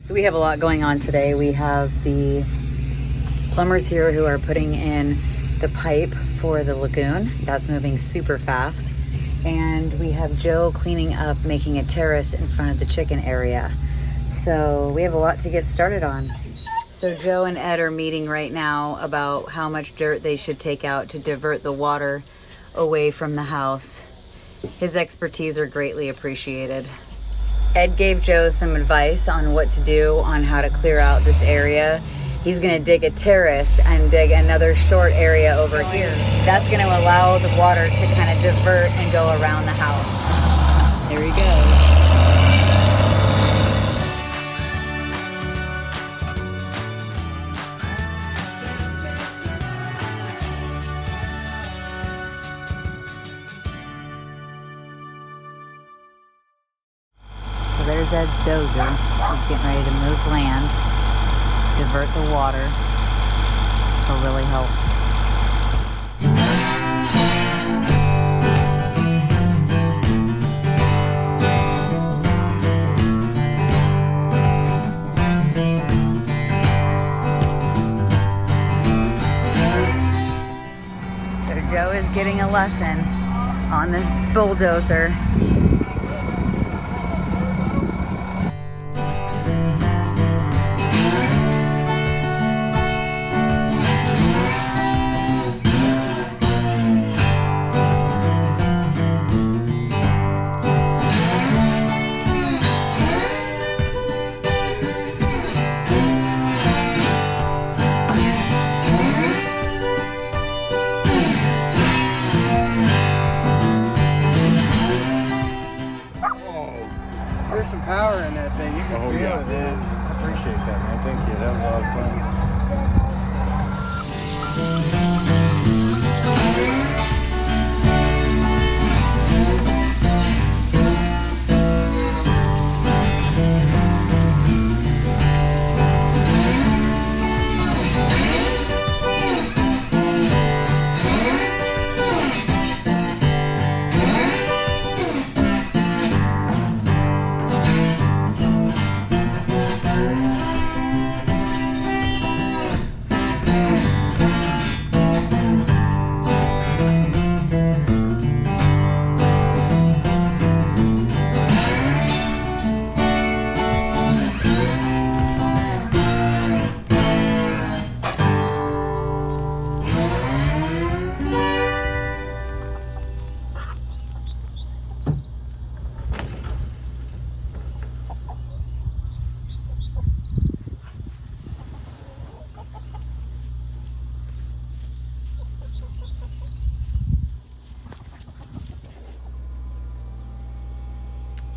So we have a lot going on today. We have the plumbers here who are putting in the pipe for the lagoon. That's moving super fast. And we have Joe cleaning up, making a terrace in front of the chicken area. So we have a lot to get started on. So Joe and Ed are meeting right now about how much dirt they should take out to divert the water away from the house. His expertise are greatly appreciated. Ed gave Joe some advice on what to do on how to clear out this area. He's gonna dig a terrace and dig another short area over here. That's gonna allow the water to kind of divert and go around the house. There he goes. So there's Ed's dozer. He's getting ready to move land, divert the water. It'll really help. So Joe is getting a lesson on this bulldozer. There's some power in that thing. You can feel it, man. I appreciate that, man. Thank you. That was a lot of fun.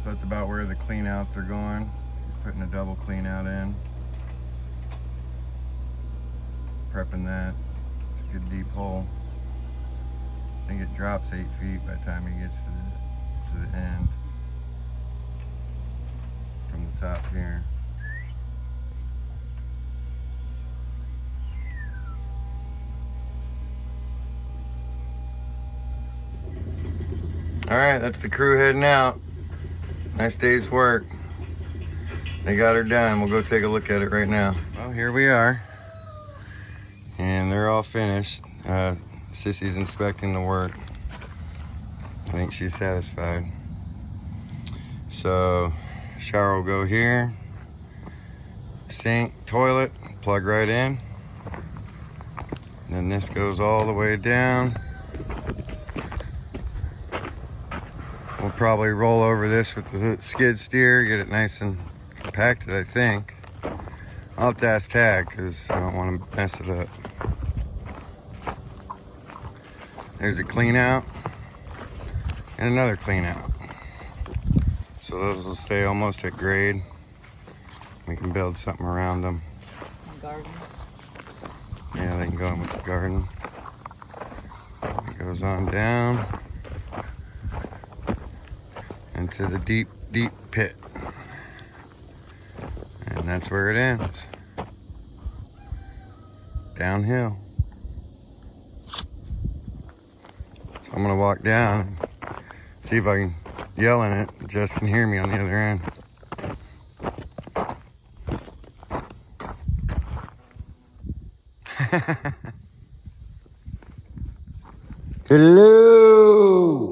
So that's about where the cleanouts are going. He's putting a double cleanout in. Prepping that. It's a good deep hole. I think it drops 8 feet by the time he gets to the end. From the top here. Alright, that's the crew heading out. Nice day's work. They got her done. We'll go take a look at it right now. Well, here we are. And they're all finished. Sissy's inspecting the work. I think she's satisfied. So, shower will go here. Sink, toilet, plug right in. And then this goes all the way down. We'll probably roll over this with the skid steer, get it nice and compacted, I think. I'll have to ask Tag because I don't want to mess it up. There's a clean out and another clean out. So those will stay almost at grade. We can build something around them. Garden. Yeah, they can go in with the garden. It goes on down into the deep, deep pit. And that's where it ends. Downhill. So I'm gonna walk down and see if I can yell in it. Jess can hear me on the other end. Hello.